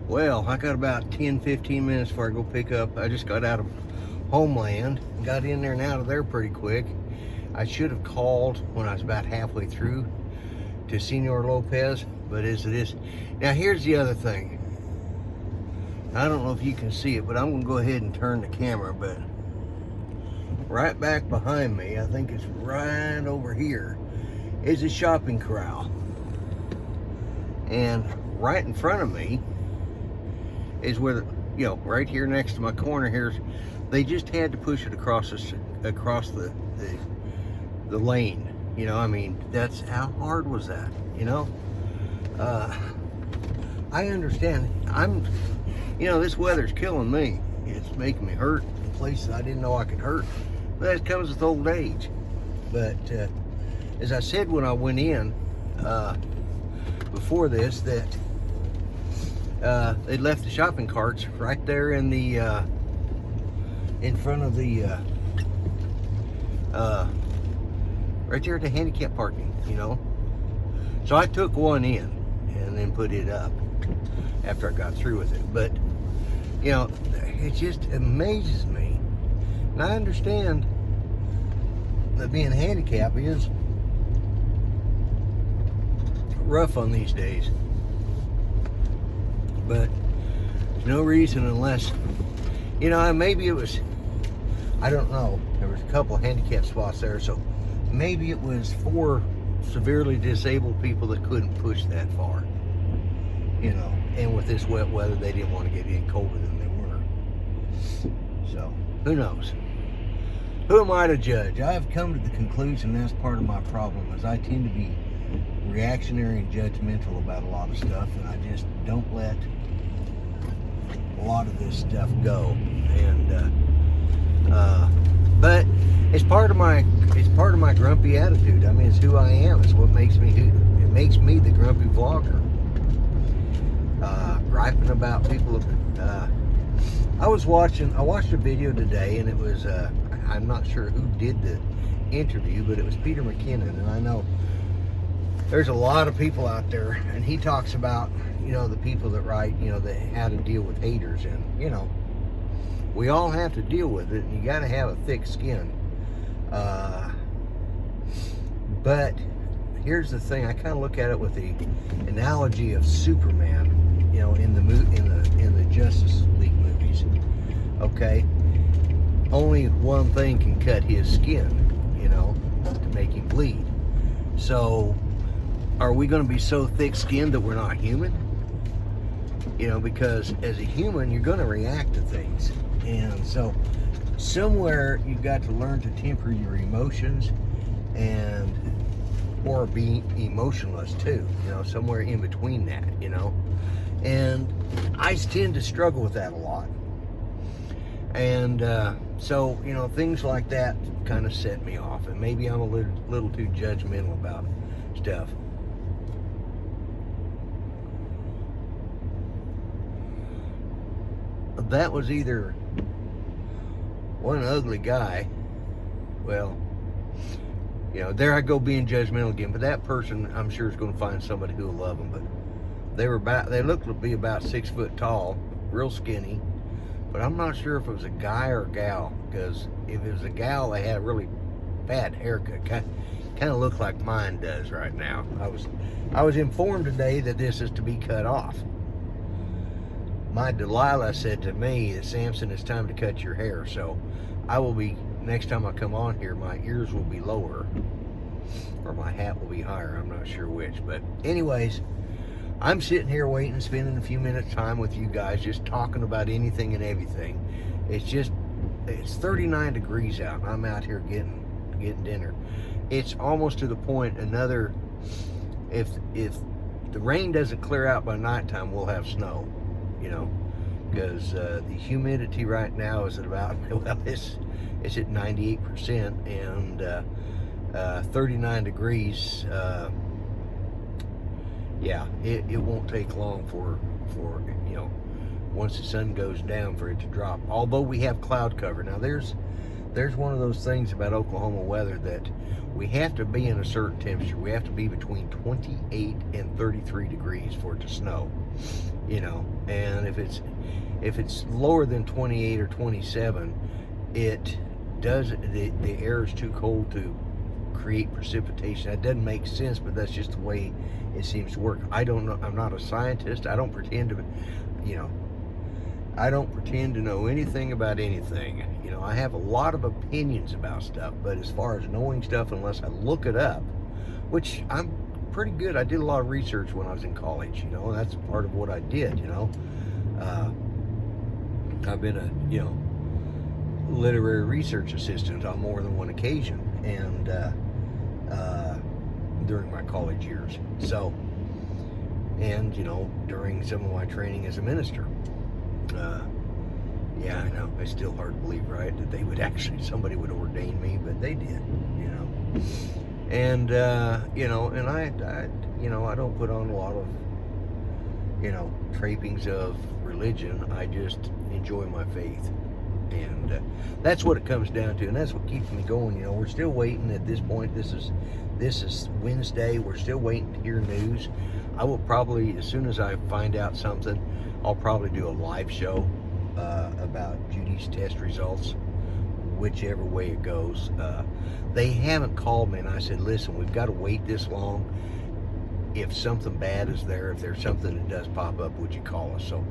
Well, I got about 10-15 minutes before I go pick up. I just got out of Homeland, got in there and out of there pretty quick. I should have called when I was about halfway through to Senor Lopez, but as it is. Now here's the other thing. I don't know if you can see it, but I'm gonna go ahead and turn the camera, but right back behind me, I think it's right over here, is a shopping corral. And right in front of me is where the, right here next to my corner here, they just had to push it across the lane. I mean, that's how hard was that? I understand. This weather's killing me. It's making me hurt in places I didn't know I could hurt. But that comes with old age. But as I said when I went in before this, that they left the shopping carts right there in the in front of the right there at the handicap parking. So I took one in and then put it up after I got through with it. But it just amazes me, and I understand that being handicapped is rough on these days, but there's no reason unless, maybe it was, I don't know, there was a couple of handicap spots there, so maybe it was for severely disabled people that couldn't push that far, and with this wet weather, they didn't want to get any colder than they were. So, who knows? Who am I to judge? I've come to the conclusion that's part of my problem, is I tend to be reactionary and judgmental about a lot of stuff, and I just don't let a lot of this stuff go. And but it's part of my grumpy attitude. I mean, it's who I am. It's what makes me it makes me the grumpy vlogger. Griping about people. I watched a video today, and it was I'm not sure who did the interview, but it was Peter McKinnon, and I know there's a lot of people out there, and he talks about, the people that write, how to deal with haters, and, we all have to deal with it, and you got to have a thick skin. But here's the thing, I kind of look at it with the analogy of Superman, in the Justice League movies. Okay, only one thing can cut his skin, to make him bleed. So, are we going to be so thick-skinned that we're not human? Because as a human, you're going to react to things. And so, somewhere you've got to learn to temper your emotions or be emotionless too. Somewhere in between that, And I tend to struggle with that a lot. And so, things like that kind of set me off. And maybe I'm a little too judgmental about stuff. That was either one ugly guy, well, there I go being judgmental again, but that person I'm sure is going to find somebody who will love them. But they looked to be about 6 foot tall, real skinny, but I'm not sure if it was a guy or a gal, because if it was a gal, they had a really bad haircut, kind of look like mine does right now. I was informed today that this is to be cut off. My Delilah said to me that, Samson, it's time to cut your hair. So I will be, next time I come on here, my ears will be lower, or my hat will be higher. I'm not sure which. But anyways, I'm sitting here waiting, spending a few minutes time with you guys, just talking about anything and everything. It's 39 degrees out, and I'm out here getting dinner. It's almost to the point, if the rain doesn't clear out by nighttime, we'll have snow. Because the humidity right now is at about, it's at 98%, and 39 degrees. Yeah, it won't take long for once the sun goes down, for it to drop. Although we have cloud cover. Now there's there's one of those things about Oklahoma weather that we have to be in a certain temperature. We have to be between 28 and 33 degrees for it to snow, you know. And if it's lower than 28 or 27, it does the air is too cold to create precipitation. That doesn't make sense, but that's just the way it seems to work. I don't know. I'm not a scientist. I don't pretend to, you know, I don't pretend to know anything about anything. You know, I have a lot of opinions about stuff, but as far as knowing stuff, unless I look it up, which I'm pretty good. I did a lot of research when I was in college, you know, that's part of what I did, you know. I've been a, you know, literary research assistant on more than one occasion, and during my college years. So, and, you know, during some of my training as a minister. Yeah, I know. It's still hard to believe, right, that they would actually, somebody would ordain me, but they did, you know. And, you know, and I, you know, I don't put on a lot of, you know, trappings of religion. I just enjoy my faith. And that's what it comes down to, and that's what keeps me going. You know, we're still waiting at this point. This is Wednesday. We're still waiting to hear news. I will probably, as soon as I find out something, I'll probably do a live show about Judy's test results, whichever way it goes. They haven't called me, and I said, listen, we've got to wait this long. If something bad is there, if there's something that does pop up, would you call us? So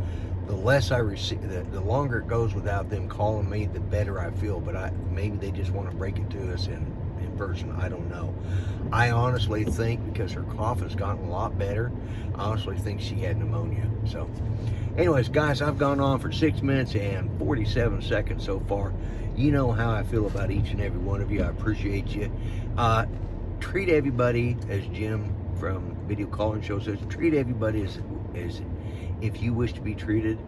the less I receive, the longer it goes without them calling me, the better I feel. But maybe they just want to break it to us in person. I don't know. I honestly think, because her cough has gotten a lot better, I honestly think she had pneumonia. So anyways, guys, I've gone on for 6 minutes and 47 seconds so far. You know how I feel about each and every one of you. I appreciate you. Treat everybody, as Jim from Video Calling Show says, treat everybody as if you wish to be treated.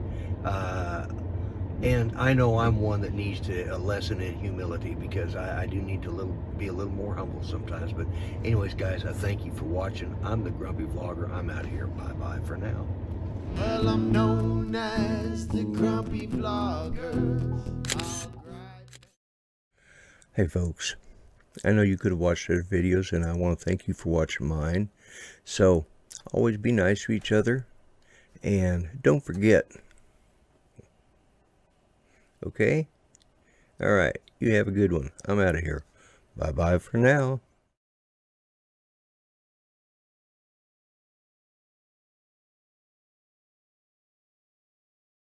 And I know I'm one that needs a lesson in humility, because I do need to be a little more humble sometimes. But anyways, guys, I thank you for watching. I'm the Grumpy Vlogger. I'm out of here. Bye-bye for now. Well, I'm known as the Grumpy Vlogger. Hey folks, I know you could have watched other videos, and I want to thank you for watching mine. So always be nice to each other, and don't forget. Okay? Alright, you have a good one. I'm out of here. Bye-bye for now.